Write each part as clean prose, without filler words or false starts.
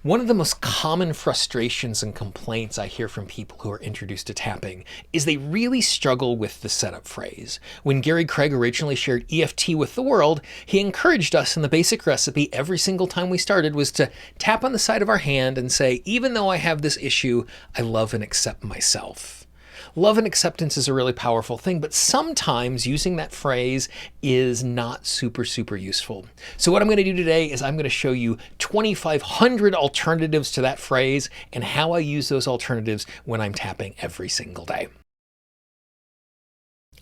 One of the most common frustrations and complaints I hear from people who are introduced to tapping is they really struggle with the setup phrase. When Gary Craig originally shared EFT with the world, he encouraged us in the basic recipe every single time we started was to tap on the side of our hand and say, even though I have this issue, I love and accept myself. Love and acceptance is a really powerful thing, but sometimes using that phrase is not super useful. So what I'm going to do today is I'm going to show you 2,500 alternatives to that phrase and how I use those alternatives when I'm tapping every single day.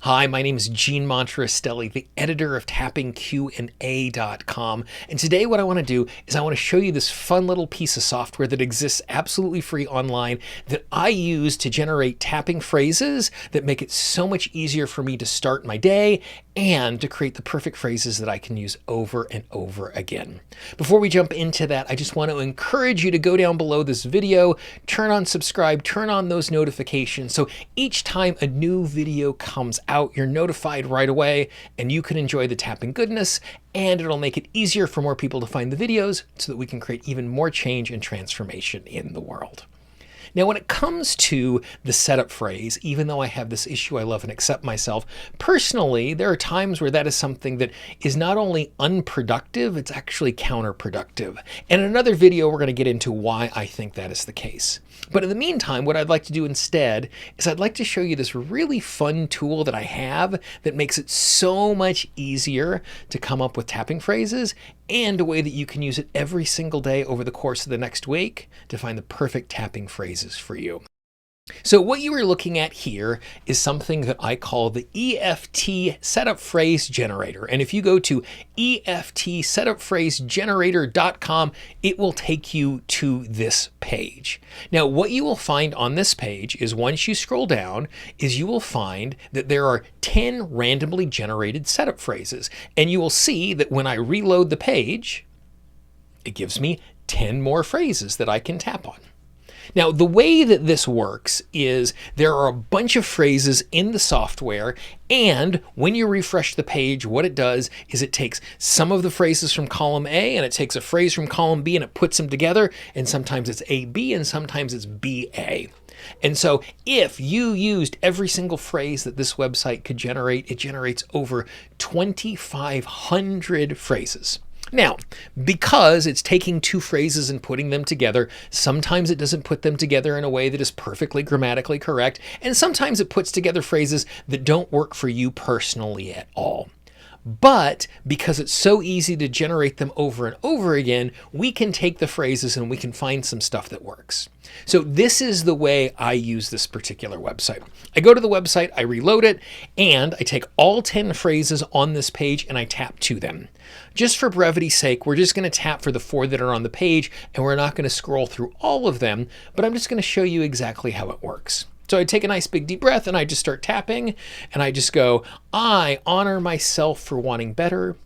Hi, my name is Gene Monterastelli, the editor of tappingqa.com. And today what I want to do is I want to show you this fun little piece of software that exists absolutely free online that I use to generate tapping phrases that make it so much easier for me to start my day and to create the perfect phrases that I can use over and over again. Before we jump into that, I just want to encourage you to go down below this video, turn on subscribe, turn on those notifications so each time a new video comes out, you're notified right away and you can enjoy the tapping goodness, and it'll make it easier for more people to find the videos so that we can create even more change and transformation in the world. Now, when it comes to the setup phrase, even though I have this issue, I love and accept myself, personally, there are times where that is something that is not only unproductive, it's actually counterproductive. And in another video, we're going to get into why I think that is the case. But in the meantime, what I'd like to do instead is I'd like to show you this really fun tool that I have that makes it so much easier to come up with tapping phrases and a way that you can use it every single day over the course of the next week to find the perfect tapping phrases for you. So what you are looking at here is something that I call the EFT setup phrase generator. And if you go to EFTsetupphrasegenerator.com, it will take you to this page. Now, what you will find on this page is once you scroll down is you will find that there are 10 randomly generated setup phrases. And you will see that when I reload the page, it gives me 10 more phrases that I can tap on. Now, the way that this works is there are a bunch of phrases in the software, and when you refresh the page, what it does is it takes some of the phrases from column A and it takes a phrase from column B and it puts them together, and sometimes it's AB and sometimes it's BA. And so if you used every single phrase that this website could generate, it generates over 2,500 phrases. Now, because it's taking two phrases and putting them together, sometimes it doesn't put them together in a way that is perfectly grammatically correct, and sometimes it puts together phrases that don't work for you personally at all. But because it's so easy to generate them over and over again, we can take the phrases and we can find some stuff that works. So this is the way I use this particular website. I go to the website, I reload it, and I take all 10 phrases on this page and I tap to them. Just for brevity's sake, we're just going to tap for the 4 that are on the page, and we're not going to scroll through all of them, but I'm just going to show you exactly how it works. So I take a nice big deep breath and I just start tapping and I just go, I honor myself for wanting better,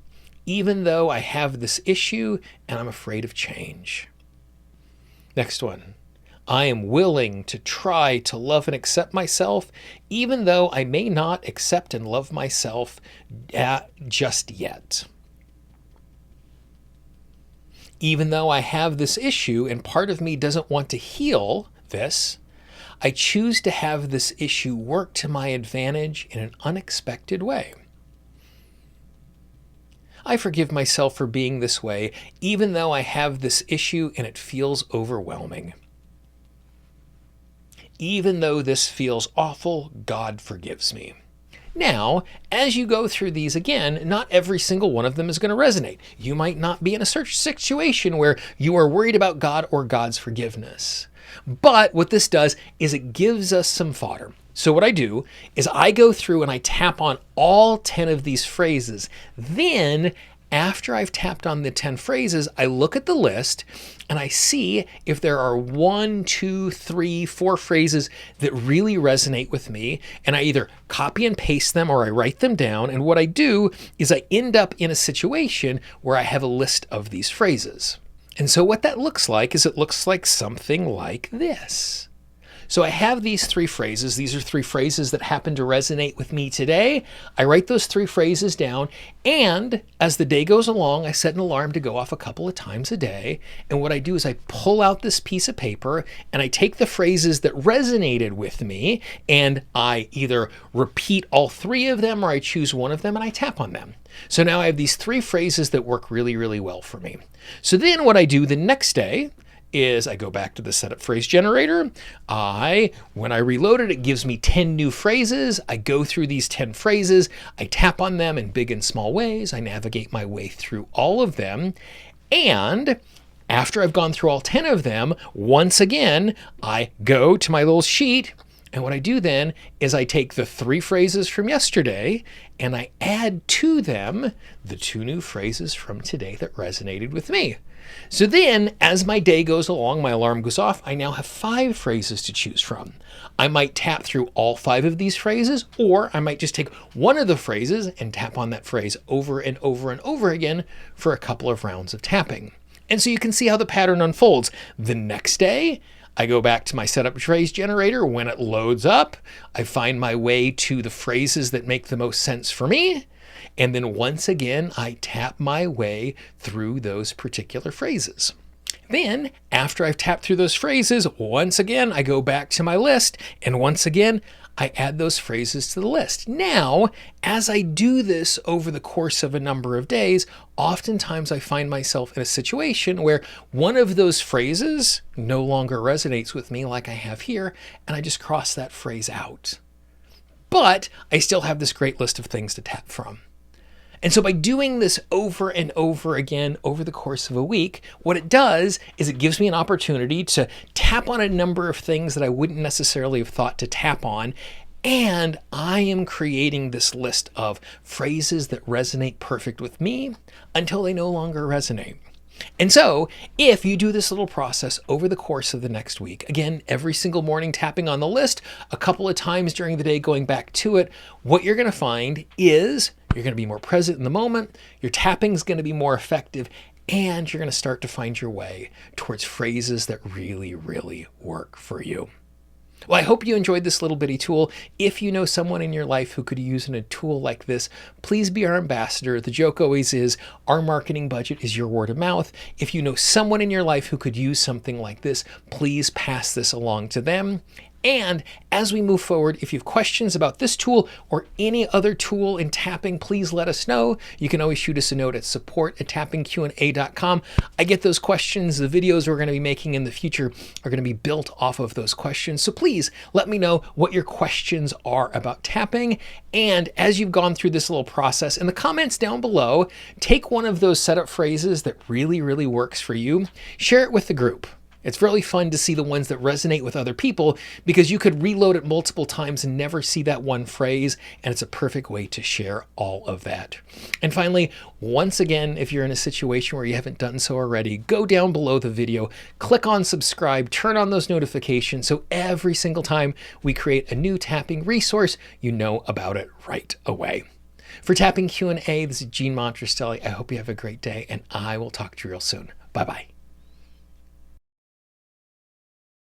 even though I have this issue and I'm afraid of change. Next one. I am willing to try to love and accept myself, even though I may not accept and love myself just yet. Even though I have this issue and part of me doesn't want to heal this, I choose to have this issue work to my advantage in an unexpected way. I forgive myself for being this way, even though I have this issue and it feels overwhelming. Even though this feels awful, God forgives me. Now, as you go through these again, not every single one of them is going to resonate. You might not be in a search situation where you are worried about God or God's forgiveness. But what this does is it gives us some fodder. So what I do is I go through and I tap on all 10 of these phrases. Then after I've tapped on the 10 phrases, I look at the list and I see if there are 1, 2, 3, 4 phrases that really resonate with me. And I either copy and paste them or I write them down. And what I do is I end up in a situation where I have a list of these phrases. And so what that looks like is it looks like something like this. So I have these 3 phrases. These are 3 phrases that happen to resonate with me today. I write those 3 phrases down, and as the day goes along, I set an alarm to go off a couple of times a day. And what I do is I pull out this piece of paper and I take the phrases that resonated with me, and I either repeat all 3 of them or I choose one of them and I tap on them. So now I have these 3 phrases that work really, really well for me. So then what I do the next day is I go back to the setup phrase generator. When I reload it, it gives me 10 new phrases. I go through these 10 phrases. I tap on them in big and small ways. I navigate my way through all of them. And after I've gone through all 10 of them, once again, I go to my little sheet. And what I do then is I take the 3 phrases from yesterday and I add to them the 2 new phrases from today that resonated with me. So then as my day goes along, my alarm goes off, I now have 5 phrases to choose from. I might tap through all 5 of these phrases, or I might just take one of the phrases and tap on that phrase over and over and over again for a couple of rounds of tapping. And so you can see how the pattern unfolds. The next day, I go back to my setup phrase generator. When it loads up, I find my way to the phrases that make the most sense for me. And then once again, I tap my way through those particular phrases. Then, after I've tapped through those phrases, once again, I go back to my list. And once again, I add those phrases to the list. Now, as I do this over the course of a number of days, oftentimes I find myself in a situation where one of those phrases no longer resonates with me like I have here, and I just cross that phrase out. But I still have this great list of things to tap from. And so by doing this over and over again over the course of a week, what it does is it gives me an opportunity to tap on a number of things that I wouldn't necessarily have thought to tap on. And I am creating this list of phrases that resonate perfect with me until they no longer resonate. And so if you do this little process over the course of the next week, again, every single morning tapping on the list, a couple of times during the day going back to it, what you're going to find is you're going to be more present in the moment, your tapping is going to be more effective, and you're going to start to find your way towards phrases that really, really work for you. Well, I hope you enjoyed this little bitty tool. If you know someone in your life who could use a tool like this, please be our ambassador. The joke always is our marketing budget is your word of mouth. If you know someone in your life who could use something like this, please pass this along to them. And as we move forward, if you have questions about this tool or any other tool in tapping, please let us know. You can always shoot us a note at support@tappingqna.com. I get those questions. The videos we're going to be making in the future are going to be built off of those questions. So please let me know what your questions are about tapping. And as you've gone through this little process, in the comments down below, take one of those setup phrases that really, really works for you. Share it with the group. It's really fun to see the ones that resonate with other people because you could reload it multiple times and never see that one phrase, and it's a perfect way to share all of that. And finally, once again, if you're in a situation where you haven't done so already, go down below the video, click on subscribe, turn on those notifications so every single time we create a new tapping resource, you know about it right away. For Tapping Q&A, this is Monterastelli. I hope you have a great day, and I will talk to you real soon. Bye-bye.